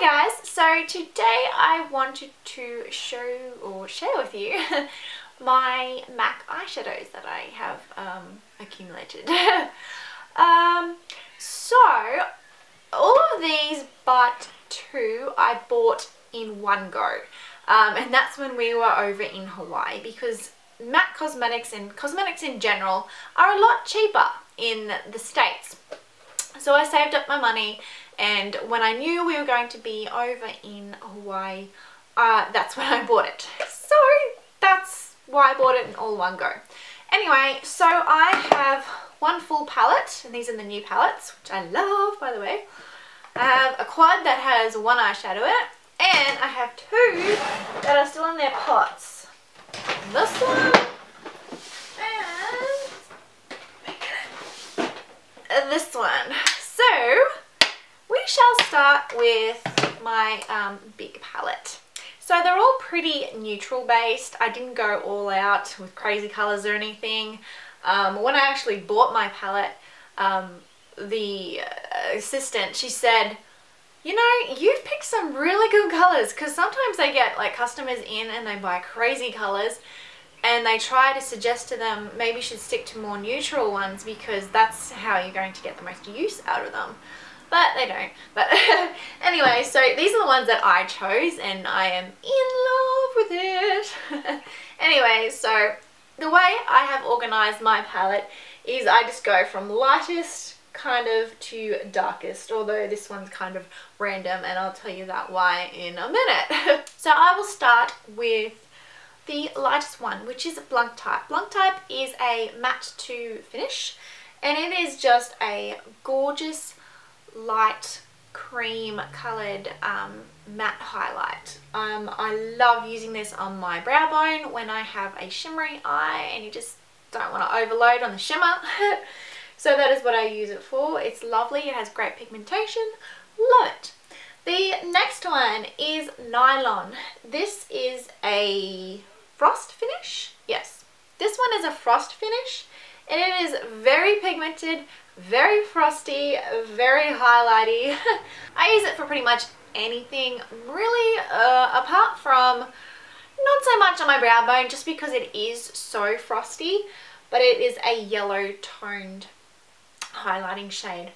Hi guys, so today I wanted to show or share with you my MAC eyeshadows that I have accumulated. So all of these but two I bought in one go, and that's when we were over in Hawaii, because MAC cosmetics and cosmetics in general are a lot cheaper in the States. So I saved up my money, and when I knew we were going to be over in Hawaii, that's when I bought it. So that's why I bought it in all one go. Anyway, so I have one full palette, and these are the new palettes, which I love, by the way. I have a quad that has one eyeshadow in it, and I have two that are still in their pots. This one, and this one. So we shall start with my big palette. So they're all pretty neutral based. I didn't go all out with crazy colors or anything. When I actually bought my palette, the assistant, she said, you know, you've picked some really good colors, because sometimes they get like customers in and they buy crazy colors and they try to suggest to them maybe you should stick to more neutral ones because that's how you're going to get the most use out of them. But they don't. But anyway, so these are the ones that I chose and I am in love with it. Anyway, so the way I have organized my palette is I just go from lightest kind of to darkest, although this one's kind of random and I'll tell you that why in a minute. So I will start with the lightest one, which is Blanc Type. Blanc Type is a matte to finish, and it is just a gorgeous light cream coloured matte highlight. I love using this on my brow bone when I have a shimmery eye and you just don't want to overload on the shimmer. So that is what I use it for. It's lovely, it has great pigmentation, love it. The next one is Nylon. This is a frost finish. Yes, this one is a frost finish, and it is very pigmented, very frosty, very highlighty. I use it for pretty much anything really, apart from not so much on my brow bone, just because it is so frosty, but it is a yellow toned highlighting shade.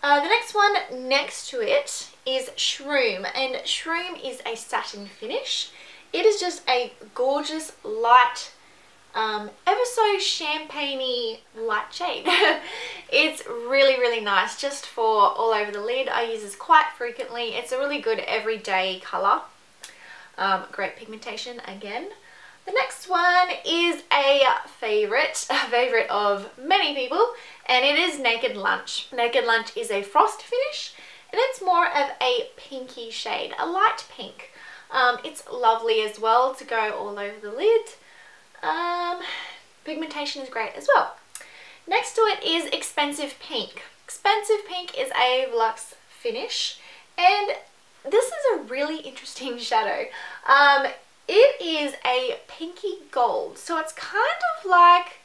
The next one next to it is Shroom, and Shroom is a satin finish. It is just a gorgeous light, ever so champagne-y light shade. It's really nice just for all over the lid. I use this quite frequently. It's a really good everyday colour. Great pigmentation again. The next one is a favourite of many people, and it is Naked Lunch. Naked Lunch is a frost finish, and it's more of a pinky shade, a light pink. It's lovely as well to go all over the lid. Pigmentation is great as well. Next to it is Expensive Pink. Expensive Pink is a luxe finish, and this is a really interesting shadow. It is a pinky gold, so it's kind of like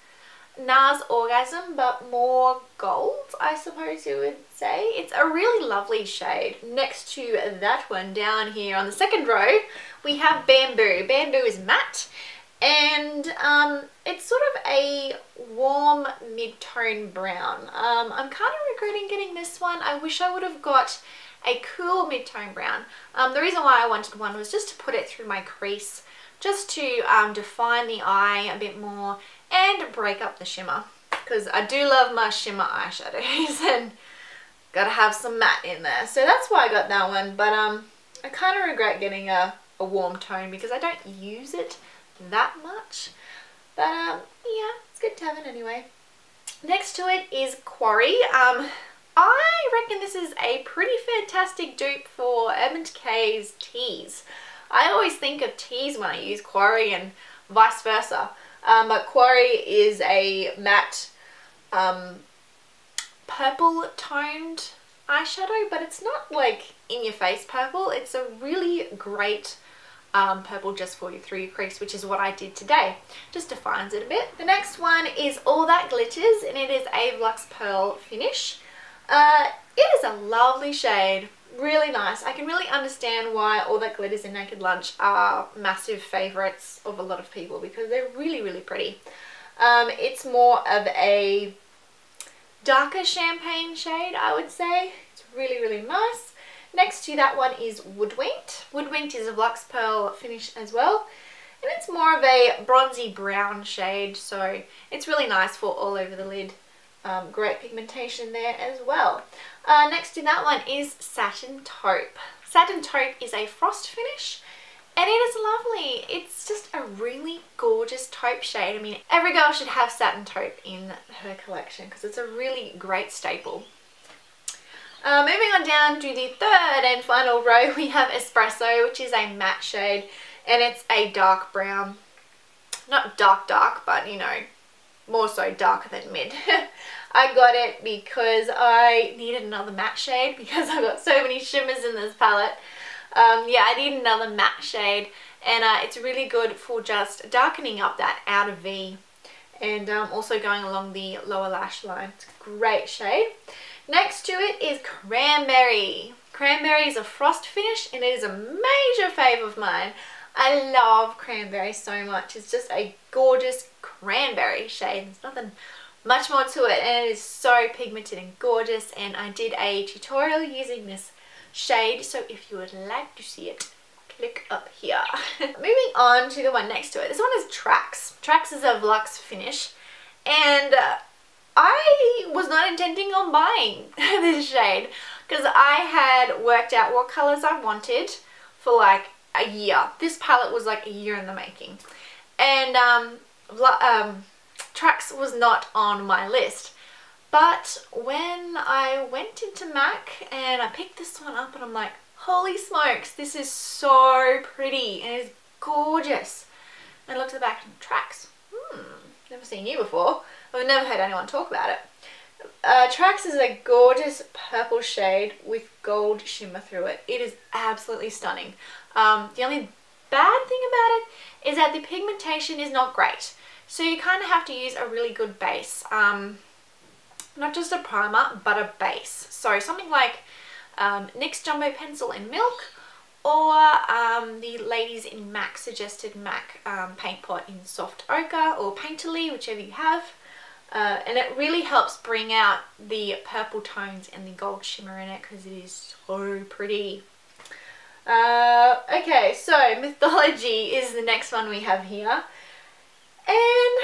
NARS Orgasm but more gold, I suppose you would say. It's a really lovely shade. Next to that one down here on the second row we have Bamboo. Bamboo is matte, and it's sort of a warm mid-tone brown. I'm kind of regretting getting this one. I wish I would have got a cool mid-tone brown. The reason why I wanted one was just to put it through my crease, just to define the eye a bit more and break up the shimmer, because I do love my shimmer eyeshadows and gotta have some matte in there. So that's why I got that one, but I kind of regret getting a warm tone because I don't use it that much. But yeah, it's good to have it anyway. Next to it is Quarry. I reckon this is a pretty fantastic dupe for Urban Decay's Tease. I always think of Tease when I use Quarry and vice versa. But Quarry is a matte purple toned eyeshadow, but it's not like in your face purple. It's a really great purple just for you through your crease, which is what I did today. Just defines it a bit. The next one is All That Glitters, and it is a Luxe Pearl finish. It is a lovely shade, really nice. I can really understand why All That Glitters in Naked Lunch are massive favourites of a lot of people, because they're really, really pretty. It's more of a darker champagne shade, I would say. It's really, really nice. Next to that one is Woodwinked. Woodwinked is a Lux Pearl finish as well. And it's more of a bronzy brown shade, so it's really nice for all over the lid. Great pigmentation there as well. Next to that one is Satin Taupe. Satin Taupe is a frost finish, and it is lovely. It's just a really gorgeous taupe shade. I mean, every girl should have Satin Taupe in her collection because it's a really great staple. Moving on down to the third and final row, we have Espresso, which is a matte shade, and it's a dark brown. Not dark, but you know, more so darker than mid. I got it because I needed another matte shade because I've got so many shimmers in this palette. Yeah, I need another matte shade, and it's really good for just darkening up that outer V and also going along the lower lash line. It's a great shade. Next to it is Cranberry. Cranberry is a frost finish, and it is a major fave of mine. I love Cranberry so much. It's just a gorgeous cranberry shade. There's nothing much more to it, and it is so pigmented and gorgeous, and I did a tutorial using this shade, so if you would like to see it, click up here. Moving on to the one next to it. This one is Trax. Trax is a Luxe finish, and I was not intending on buying this shade because I had worked out what colours I wanted for like a year. This palette was like a year in the making, and Trax was not on my list. But when I went into MAC and I picked this one up, and I'm like, holy smokes, this is so pretty and it is gorgeous. And I looked at the back and Trax, never seen you before. I've never heard anyone talk about it. Trax is a gorgeous purple shade with gold shimmer through it. It is absolutely stunning. The only bad thing about it is that the pigmentation is not great. So you kind of have to use a really good base. Not just a primer, but a base. So something like NYX Jumbo Pencil in Milk, or the ladies in MAC suggested MAC Paint Pot in Soft Ochre, or Painterly, whichever you have. And it really helps bring out the purple tones and the gold shimmer in it because it is so pretty. Okay, so Mythology is the next one we have here. And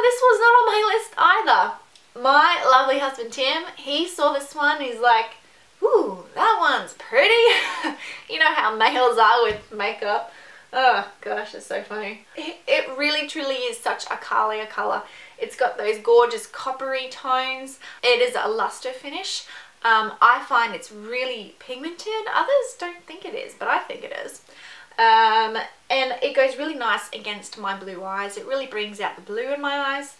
this was not on my list either. My lovely husband Tim, he saw this one, he's like, ooh, that one's pretty. You know how males are with makeup. Oh gosh, it's so funny. It really truly is such a Kalia colour. It's got those gorgeous coppery tones. It is a luster finish. I find it's really pigmented. Others don't think it is, but I think it is. And it goes really nice against my blue eyes. It really brings out the blue in my eyes.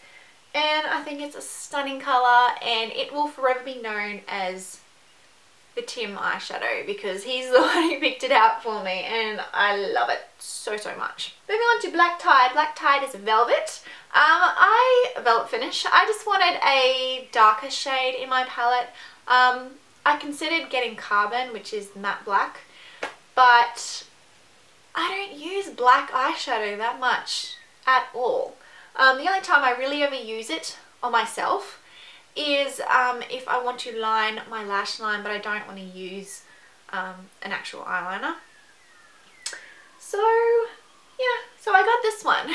And I think it's a stunning colour, and it will forever be known as the Tim eyeshadow because he's the one who picked it out for me, and I love it so much. Moving on to Black Tide. Black Tide is velvet. Velvet finish. I just wanted a darker shade in my palette. I considered getting Carbon, which is matte black, but I don't use black eyeshadow that much at all. The only time I really ever use it on myself is if I want to line my lash line, but I don't want to use an actual eyeliner. So yeah, so I got this one.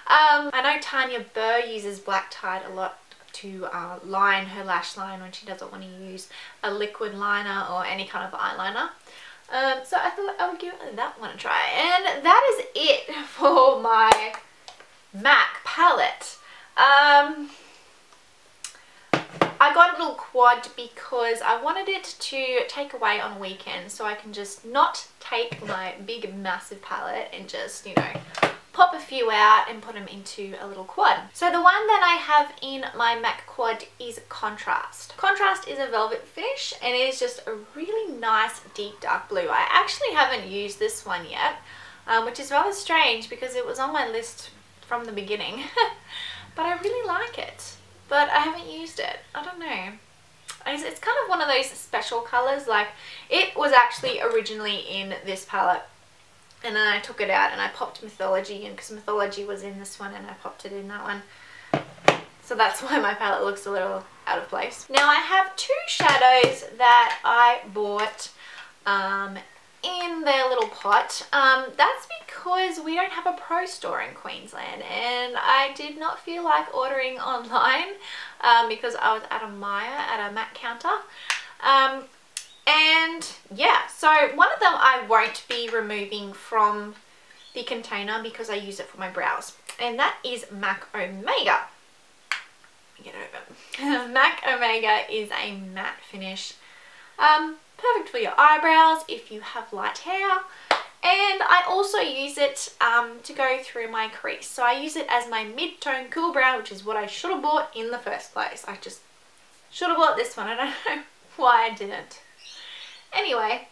I know Tanya Burr uses Black Tide a lot to line her lash line when she doesn't want to use a liquid liner or any kind of eyeliner. So I thought I would give that one a try. And that is it for my MAC palette. I got a little quad because I wanted it to take away on weekends, so I can just not take my big massive palette and just, you know, pop a few out and put them into a little quad. So the one that I have in my MAC quad is Contrast. Contrast is a velvet finish, and it is just a really nice deep dark blue. I actually haven't used this one yet, which is rather strange because it was on my list from the beginning. But I really like it, but I haven't used it. I don't know. It's kind of one of those special colours. Like, it was actually originally in this palette, and then I took it out and I popped Mythology in, because Mythology was in this one and I popped it in that one. So that's why my palette looks a little out of place. Now I have two shadows that I bought in their little pot. That's because we don't have a Pro store in Queensland, and I did not feel like ordering online because I was at a Maya at a MAC counter. And yeah, so one of them I won't be removing from the container because I use it for my brows, and that is MAC Omega. Get it open. MAC Omega is a matte finish. Perfect for your eyebrows if you have light hair, and I also use it to go through my crease. So I use it as my mid-tone cool brow, which is what I should have bought in the first place. I just should have bought this one. I don't know why I didn't. Anyway,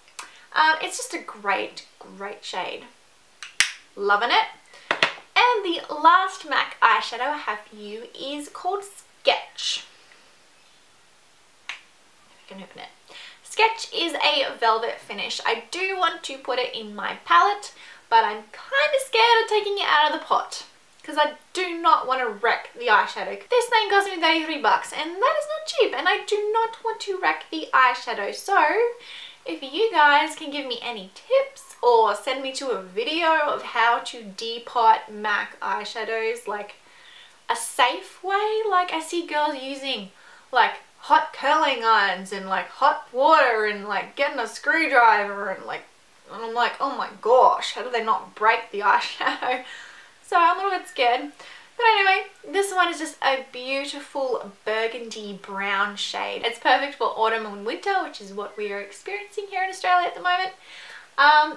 it's just a great shade. Loving it. And the last MAC eyeshadow I have for you is called Sketch. If I can open it. Sketch is a velvet finish. I do want to put it in my palette, but I'm kind of scared of taking it out of the pot because I do not want to wreck the eyeshadow. This thing cost me 33 bucks, and that is not cheap, and I do not want to wreck the eyeshadow. So if you guys can give me any tips or send me to a video of how to depot MAC eyeshadows, like a safe way. Like, I see girls using like hot curling irons and like hot water and like getting a screwdriver and I'm like, oh my gosh, how do they not break the eyeshadow? So I'm a little bit scared. But anyway, this one is just a beautiful burgundy brown shade. It's perfect for autumn and winter, which is what we are experiencing here in Australia at the moment.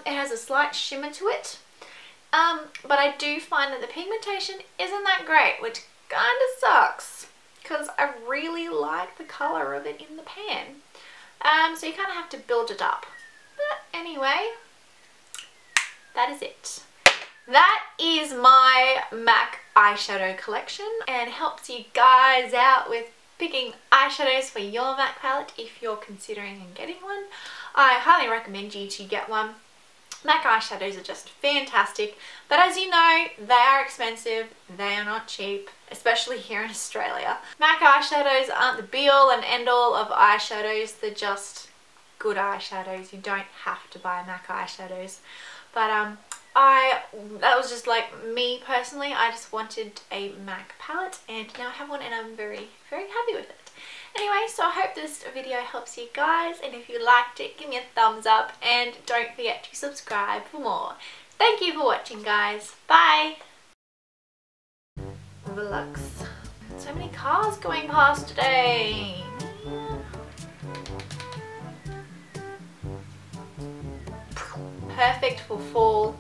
It has a slight shimmer to it, but I do find that the pigmentation isn't that great, which kind of sucks because I really like the colour of it in the pan. So you kind of have to build it up. But anyway, that is it. That is my MAC eyeshadow collection, and helps you guys out with picking eyeshadows for your MAC palette if you're considering getting one. I highly recommend you to get one. MAC eyeshadows are just fantastic, but as you know, they are expensive, they are not cheap, especially here in Australia. MAC eyeshadows aren't the be all and end all of eyeshadows, they're just good eyeshadows. You don't have to buy MAC eyeshadows. But that was just like me personally. I just wanted a MAC palette, and now I have one, and I'm very, very happy with it. Anyway, so I hope this video helps you guys, and if you liked it, give me a thumbs up, and don't forget to subscribe for more. Thank you for watching, guys. Bye! Overlooks. So many cars going past today. Perfect for fall.